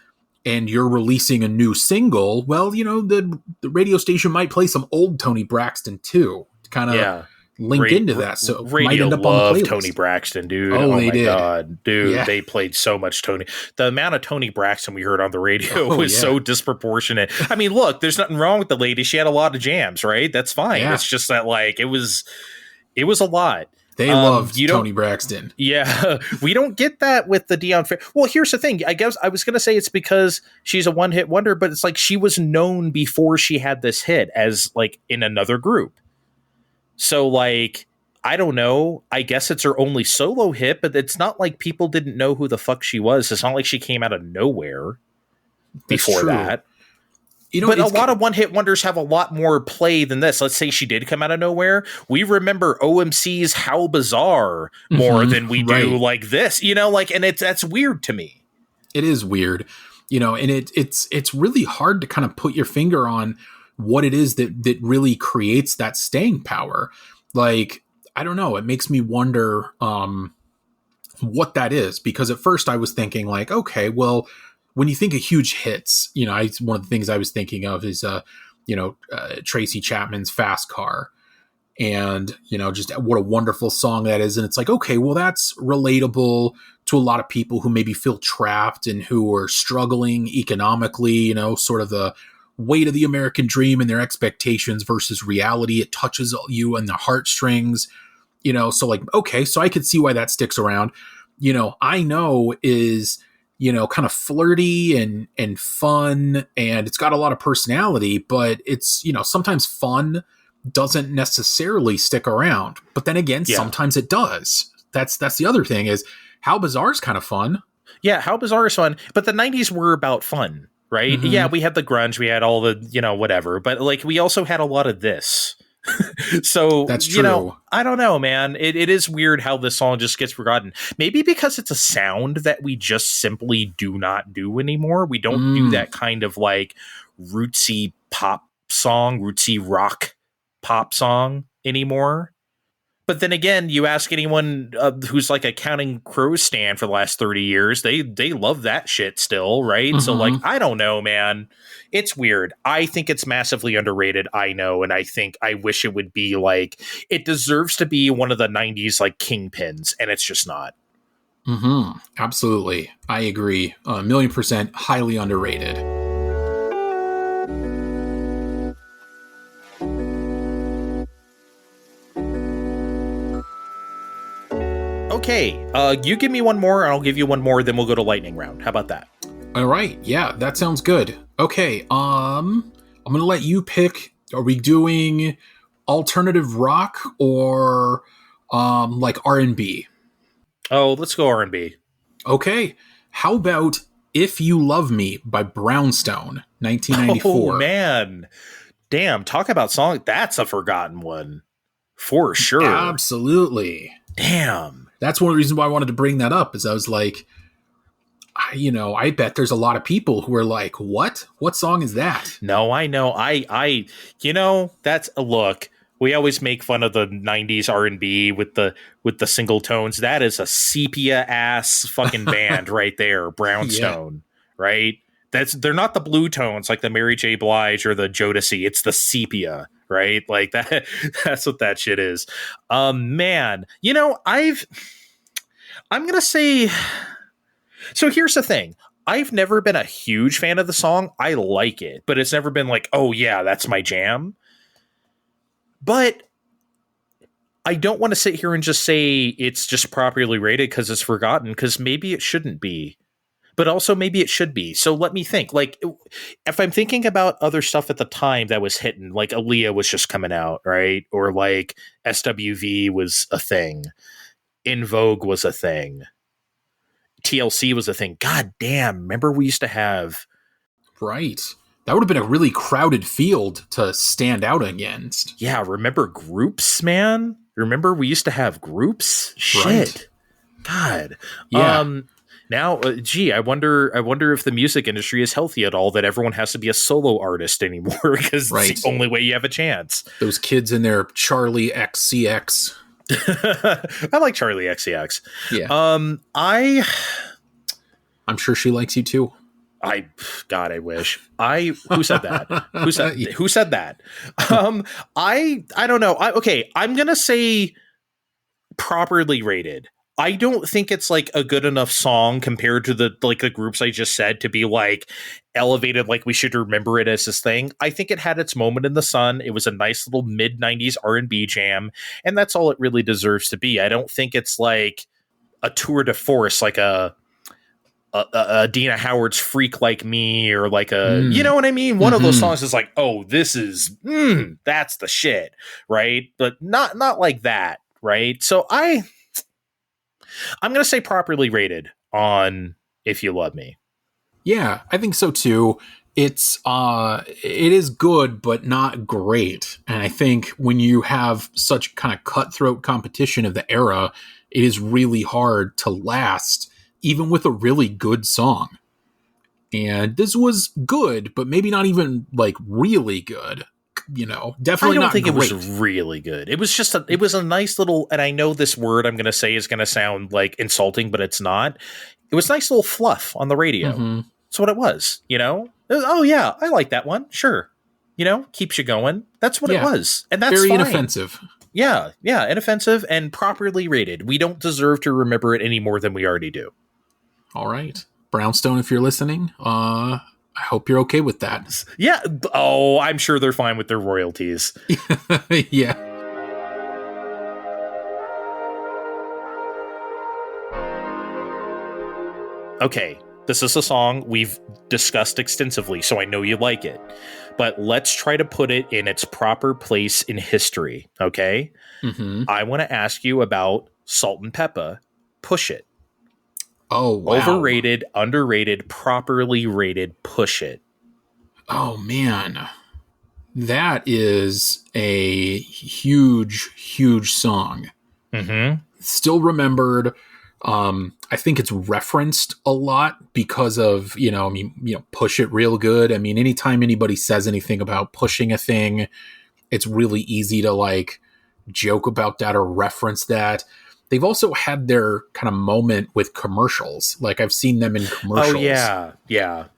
and you're releasing a new single, well, the radio station might play some old Tony Braxton too, to kind of link into that. So radio might end up loved on the playlist. Tony Braxton, dude. Oh, my did. God, dude. Yeah. They played so much Tony. The amount of Tony Braxton we heard on the radio was so disproportionate. I mean, look, there's nothing wrong with the lady. She had a lot of jams, right? That's fine. Yeah. It's just that, like, it was a lot. They loved Tony Braxton. Yeah, we don't get that with the Dionne. Well, here's the thing. I guess I was going to say it's because she's a one-hit wonder, but it's like she was known before she had this hit as, like, in another group. So, like, I don't know. I guess it's her only solo hit, but it's not like people didn't know who the fuck she was. It's not like she came out of nowhere before that. But a lot of one-hit wonders have a lot more play than this. Let's say she did come out of nowhere. We remember OMC's How Bizarre more than we do like this, and that's weird to me. It is weird, and it's really hard to kind of put your finger on what it is that really creates that staying power. Like, I don't know. It makes me wonder what that is, because at first I was thinking like, okay, well, when you think of huge hits, one of the things I was thinking of is, Tracy Chapman's Fast Car, and, just what a wonderful song that is. And it's like, okay, well, that's relatable to a lot of people who maybe feel trapped and who are struggling economically, sort of the weight of the American dream and their expectations versus reality. It touches you and the heartstrings, so like, okay, so I could see why that sticks around. I Know is, kind of flirty and fun, and it's got a lot of personality, but it's, sometimes fun doesn't necessarily stick around. But then again, sometimes it does. That's the other thing, is How Bizarre is kind of fun. Yeah, How Bizarre is fun, but the 90s were about fun, right? Mm-hmm. Yeah, we had the grunge, we had all the, whatever, but like we also had a lot of this. So That's you know, true. I don't know, man. It is weird how this song just gets forgotten. Maybe because it's a sound that we just simply do not do anymore. We don't do that kind of like rootsy pop song, rootsy rock pop song anymore. But then again, you ask anyone who's like a Counting Crows stan for the last 30 years, they love that shit still, right? So like, I don't know, man. It's weird. I think it's massively underrated, I know, and I wish it would be like, it deserves to be one of the 90s like kingpins, and it's just not. Absolutely. I agree. 1,000,000% highly underrated. Okay, you give me one more, and I'll give you one more, then we'll go to lightning round. How about that? All right. Yeah, that sounds good. Okay. I'm going to let you pick. Are we doing alternative rock or like R&B? Oh, let's go R&B. Okay. How about If You Love Me by Brownstone, 1994? Oh, man. Damn, talk about song. That's a forgotten one. For sure. Absolutely. Damn. That's one of the reasons why I wanted to bring that up, is I was like, I bet there's a lot of people who are like, what? What song is that? No, I know. That's a look. We always make fun of the 90s R&B with the single tones. That is a sepia ass fucking band right there, Brownstone, right? They're not the blue tones like the Mary J. Blige or the Jodeci. It's the sepia, right? Like that. That's what that shit is. Man, I'm gonna say. So here's the thing. I've never been a huge fan of the song. I like it, but it's never been like, oh yeah, that's my jam. But I don't want to sit here and just say it's just properly rated because it's forgotten, because maybe it shouldn't be. But also maybe it should be. So let me think. Like, if I'm thinking about other stuff at the time that was hitting, like Aaliyah was just coming out, right? Or like SWV was a thing. In Vogue was a thing. TLC was a thing. God damn. Remember we used to have... Right. That would have been a really crowded field to stand out against. Yeah, remember groups, man? Remember we used to have groups? Shit. Right. God. Yeah. Now, I wonder if the music industry is healthy at all, that everyone has to be a solo artist anymore, because it's the only way you have a chance. Those kids in their Charlie XCX. I like Charlie XCX. Yeah. I'm sure she likes you too. God, I wish. Who said that? Who said that? I don't know. I'm gonna say properly rated. I don't think it's like a good enough song compared to the groups I just said to be like elevated, like we should remember it as this thing. I think it had its moment in the sun. It was a nice little mid-90s R&B jam, and that's all it really deserves to be. I don't think it's like a tour de force, like a Dina Howard's Freak Like Me, or like you know what I mean? One of those songs is like, oh, this is, that's the shit, right? But not like that, right? So I'm going to say properly rated on If You Love Me. Yeah, I think so too. It is good, but not great. And I think when you have such kind of cutthroat competition of the era, it is really hard to last, even with a really good song. And this was good, but maybe not even like really good. Definitely not great. I don't think it was really good. It was just it was a nice little, and I know this word I'm going to say is going to sound like insulting, but it's not. It was nice little fluff on the radio. That's what it was, Oh yeah, I like that one. Sure. Keeps you going. That's what it was. And that's very fine. Inoffensive. Yeah, inoffensive and properly rated. We don't deserve to remember it any more than we already do. All right. Brownstone, if you're listening, I hope you're okay with that. Yeah. Oh, I'm sure they're fine with their royalties. Yeah. Okay. This is a song we've discussed extensively, so I know you like it. But let's try to put it in its proper place in history, okay? I want to ask you about Salt-N-Pepa, Push It. Oh, wow. Overrated, underrated, properly rated, Push It. Oh, man. That is a huge, huge song. Mm-hmm. Still remembered. I think it's referenced a lot because of, push it real good. I mean, anytime anybody says anything about pushing a thing, it's really easy to like joke about that or reference that. They've also had their kind of moment with commercials. Like I've seen them in commercials. Oh yeah.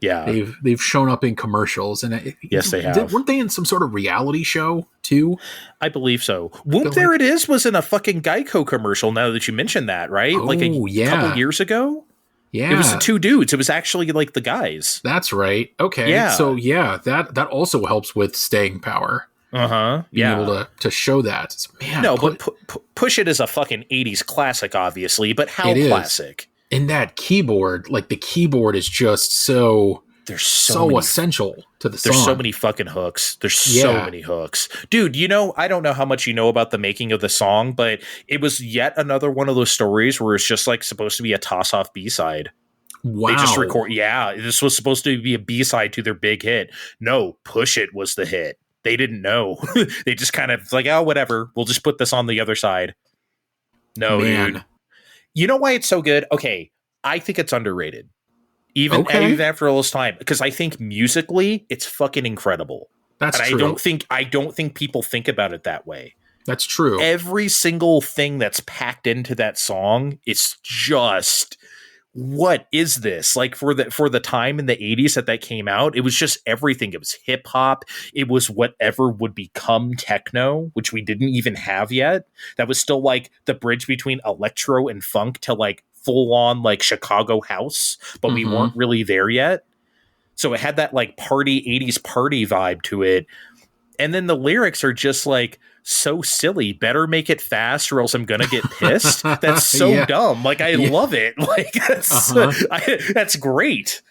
They've shown up in commercials, and yes, they have. Weren't they in some sort of reality show too? I believe so. Whoomp, There It Is was in a fucking Geico commercial. Now that you mentioned that, right? Oh, like a couple years ago. Yeah, it was the two dudes. It was actually like the guys. That's right. Okay, yeah. So that also helps with staying power. Yeah, being able to show that. Man, no, but Push It is a fucking 80s classic, obviously. But how classic? And that keyboard, like the keyboard is just so essential to the song. There's so many fucking hooks. There's so many hooks. Dude, I don't know how much you know about the making of the song, but it was yet another one of those stories where it's just like supposed to be a toss-off B-side. Wow. They just record. Yeah, this was supposed to be a B-side to their big hit. No, Push It was the hit. They didn't know. They just kind of like, oh, whatever. We'll just put this on the other side. No, man. Dude. You know why it's so good? Okay, I think it's underrated. Even after all this time. Because I think musically, it's fucking incredible. That's true. I don't think people think about it that way. That's true. Every single thing that's packed into that song, it's just... what is this? Like for the time in the 80s that came out, it was just everything. It was hip hop. It was whatever would become techno, which we didn't even have yet. That was still like the bridge between electro and funk to like full on like Chicago house, but we weren't really there yet. So it had that like 80s party vibe to it. And then the lyrics are just like so silly. Better make it fast or else I'm gonna get pissed. That's so dumb. Like I love it. Like that's great.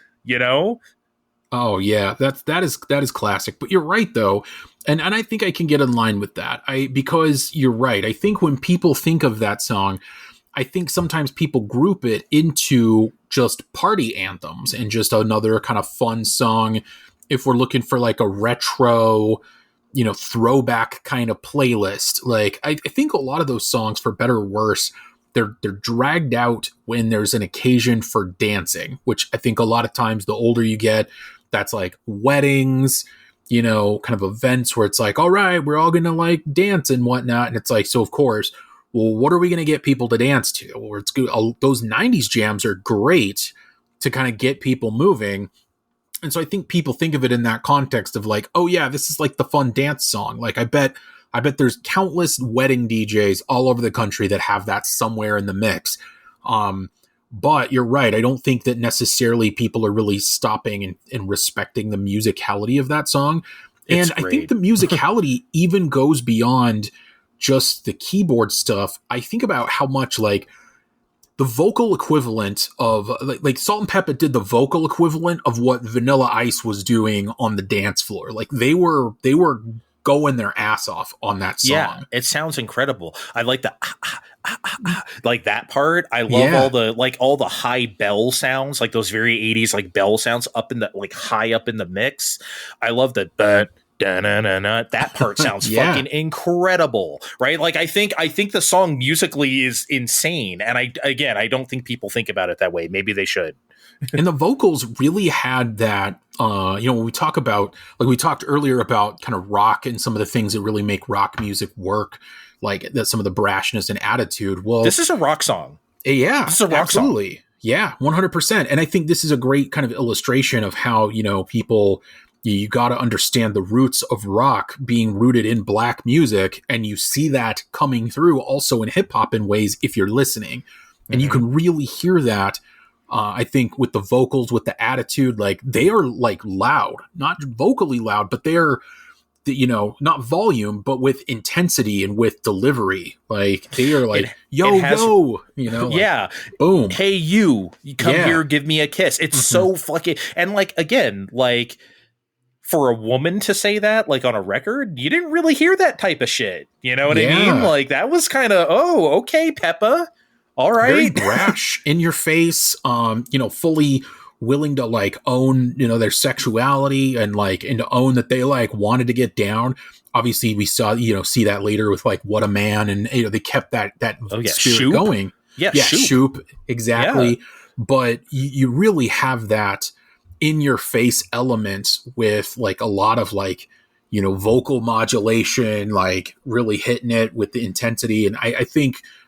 Oh yeah, that is classic. But you're right though, and I think I can get in line with that. Because you're right. I think when people think of that song, I think sometimes people group it into just party anthems and just another kind of fun song. If we're looking for like a retro, throwback kind of playlist, like I think a lot of those songs, for better or worse, they're dragged out when there's an occasion for dancing, which I think a lot of times the older you get, that's like weddings, kind of events where it's like, all right, we're all gonna like dance and whatnot, and it's like, so of course, well, what are we gonna get people to dance to? Or it's good. Those 90s jams are great to kind of get people moving. And so I think people think of it in that context of like, oh yeah, this is like the fun dance song. Like I bet there's countless wedding DJs all over the country that have that somewhere in the mix. But you're right. I don't think that necessarily people are really stopping and respecting the musicality of that song. And I think the musicality even goes beyond just the keyboard stuff. I think about how much like the vocal equivalent of like Salt-N-Pepa did the vocal equivalent of what Vanilla Ice was doing on the dance floor. Like they were going their ass off on that song. Yeah, it sounds incredible. I like the like that part. I love all the high bell sounds, like those very 80s like bell sounds up in the like high up in the mix. I love the that part sounds fucking incredible, right? Like I think the song musically is insane, and I don't think people think about it that way. Maybe they should. And the vocals really had that, when we talk about, like we talked earlier about kind of rock and some of the things that really make rock music work, like that, some of the brashness and attitude. Well, this is a rock song. Yeah, this is a rock absolutely. Song. Yeah, 100%. And I think this is a great kind of illustration of how, people, you got to understand the roots of rock being rooted in black music. And you see that coming through also in hip hop in ways if you're listening. And you can really hear that. I think with the vocals, with the attitude, like they are like loud, not vocally loud, but they're, not volume, but with intensity and with delivery. Like they are like, yo, like, boom. Hey, you come here, give me a kiss. It's so fucking, and like, again, like for a woman to say that, like on a record, you didn't really hear that type of shit. You know what I mean? Like that was kind of, oh, okay, Peppa. All right. Very brash, in your face, fully willing to like own, their sexuality and to own that they like wanted to get down. Obviously we saw, see that later with like What a Man, and they kept that spirit Shoop. going. Yeah. Shoop. Exactly. Yeah. But you really have that in your face element with like a lot of like, vocal modulation, like really hitting it with the intensity. And I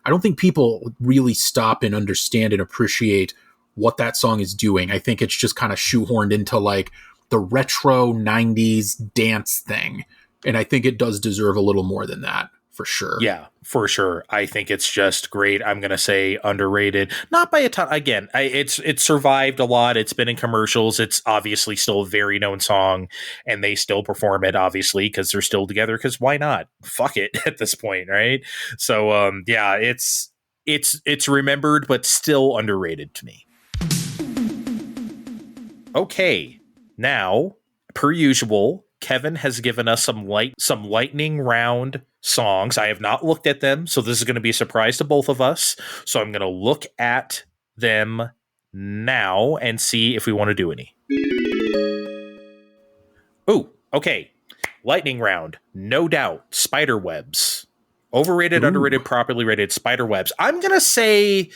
don't think people really stop and understand and appreciate what that song is doing. I think it's just kind of shoehorned into like the retro 90s dance thing. And I think it does deserve a little more than that, for sure. Yeah, for sure. I think it's just great. I'm going to say underrated. Not by a ton. Again, it's survived a lot. It's been in commercials. It's obviously still a very known song, and they still perform it, obviously, because they're still together, because why not? Fuck it at this point, right? So, yeah, it's remembered, but still underrated to me. Okay, now, per usual, Kevin has given us some lightning round songs. I have not looked at them, so this is going to be a surprise to both of us. So I'm going to look at them now and see if we want to do any. Oh, okay. Lightning round. No doubt. Spiderwebs. Overrated, underrated, properly rated. Spiderwebs. I'm going to say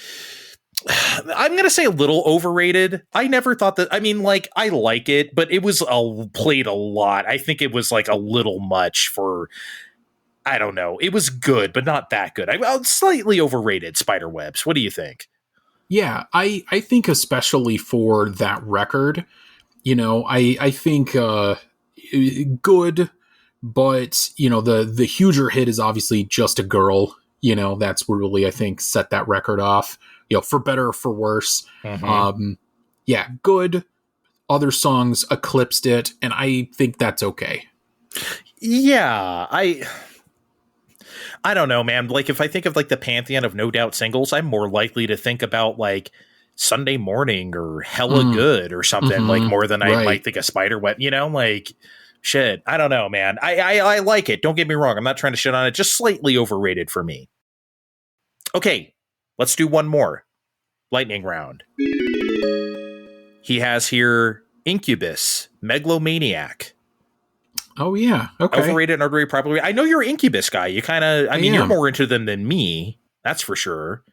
a little overrated. I never thought that. I mean, like, I like it, but it was played a lot. I think it was like a little much for. I don't know. It was good, but not that good. Slightly overrated. Spiderwebs. What do you think? Yeah, I think especially for that record, I think good, but the huger hit is obviously Just a Girl. That's really, I think, set that record off. For better or for worse. Mm-hmm. Yeah, good. Other songs eclipsed it, and I think that's okay. Yeah, I don't know, man. Like, if I think of like the pantheon of No Doubt singles, I'm more likely to think about like Sunday Morning or Hella Good or something, like more than I might think of Spiderweb. Like, shit. I don't know, man. I like it. Don't get me wrong. I'm not trying to shit on it. Just slightly overrated for me. Okay. Let's do one more. Lightning round. He has here Incubus, Megalomaniac. Oh, yeah. Okay. Overrated, underrated, probably. I know you're an Incubus guy. You kind of, you're more into them than me. That's for sure.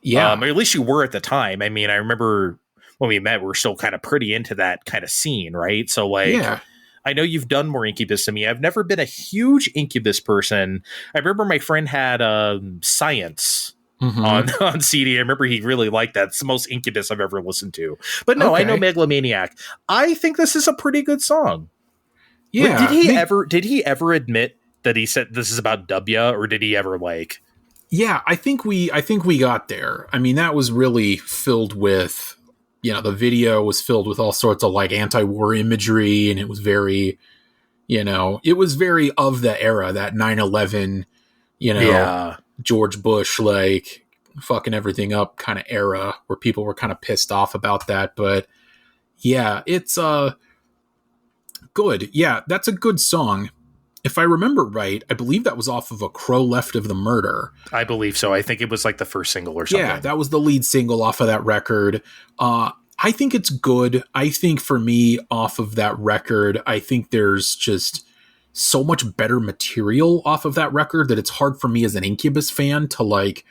Yeah. Or at least you were at the time. I mean, I remember when we met, we were still kind of pretty into that kind of scene, right? So, like, I know you've done more Incubus than me. I've never been a huge Incubus person. I remember my friend had Science on CD. I remember he really liked that. It's the most Incubus I've ever listened to. But no, I know Megalomaniac. I think this is a pretty good song. Yeah. Did he ever admit that he said this is about W, or did he ever like? Yeah, I think we got there. I mean, that was really filled with, the video was filled with all sorts of like anti-war imagery, and it was very, it was very of the era, that 9/11, George Bush, like fucking everything up kind of era, where people were kind of pissed off about that. But yeah, it's good. Yeah, that's a good song. If I remember right, I believe that was off of A Crow Left of the Murder. I believe so. I think it was like the first single or something. Yeah, that was the lead single off of that record. I think it's good. I think for me, off of that record, I think there's just so much better material off of that record that it's hard for me as an Incubus fan to like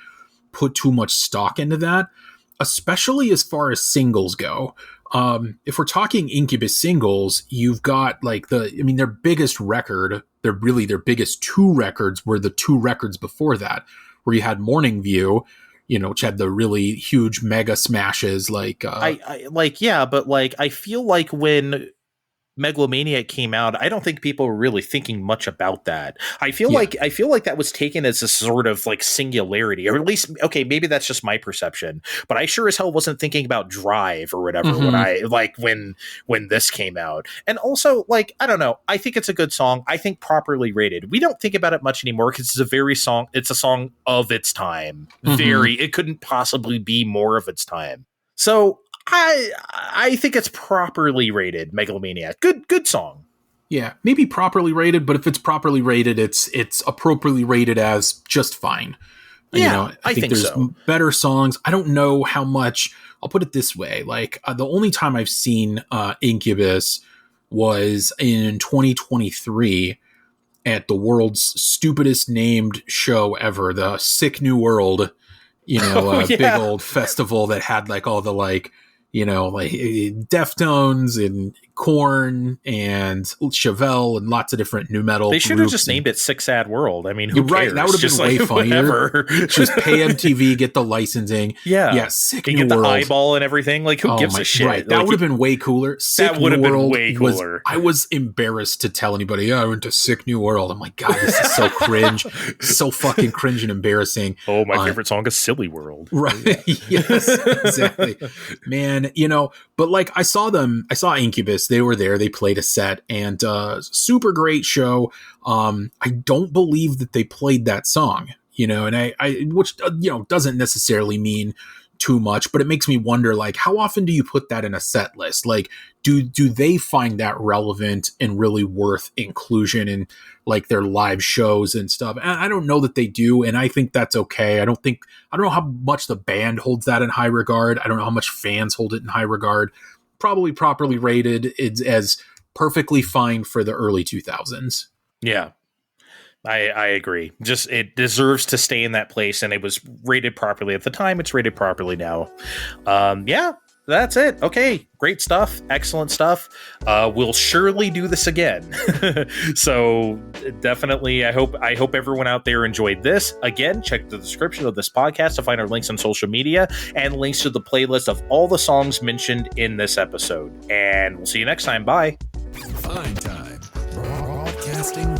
put too much stock into that, especially as far as singles go. If we're talking Incubus singles, you've got like their biggest record, their biggest two records were the two records before that, where you had Morning View, which had the really huge mega smashes. Like, but like, I feel like when Megalomaniac came out, I don't think people were really thinking much about that. I feel like that was taken as a sort of like singularity, or at least, okay, maybe that's just my perception, but I sure as hell wasn't thinking about Drive or whatever when this came out. And also, like, I don't know, I think it's a good song. I think properly rated. We don't think about it much anymore because it's a song of its time. It couldn't possibly be more of its time. So I think it's properly rated. Megalomaniac. Good song. Yeah, maybe properly rated, but if it's properly rated, it's appropriately rated as just fine. Yeah, I think there's better songs. I don't know how much I'll put it this way. Like the only time I've seen Incubus was in 2023 at the world's stupidest named show ever, the Sick New World, big old festival that had like all the like, like Deftones and Korn and Chevelle and lots of different new metal. They should have just named it Sick Sad World. I mean, who cares? Right, that would have been way funnier. Just pay MTV, get the licensing. Yeah, Sick you New get World. the eyeball and everything. Like, who gives a shit? Right, that would have been way cooler. That would have been way cooler. I was embarrassed to tell anybody, I went to Sick New World. I'm like, God, this is so cringe. So fucking cringe and embarrassing. Oh, my favorite song is Silly World. Right. Yes, exactly. Man, but like I saw Incubus. They were there. They played a set and super great show. I don't believe that they played that song, and I which doesn't necessarily mean too much, but it makes me wonder, like, how often do you put that in a set list? Like, do they find that relevant and really worth inclusion in like their live shows and stuff? And I don't know that they do, and I think that's okay. I don't know how much the band holds that in high regard. I don't know how much fans hold it in high regard. Probably properly rated. It's as perfectly fine for the early 2000s. Yeah, I agree. Just it deserves to stay in that place, and it was rated properly at the time. It's rated properly now. That's it. Okay, great stuff. Excellent stuff. We'll surely do this again. So definitely, I hope everyone out there enjoyed this. Again, check the description of this podcast to find our links on social media and links to the playlist of all the songs mentioned in this episode. And we'll see you next time. Bye. Fine Time. Broadcasting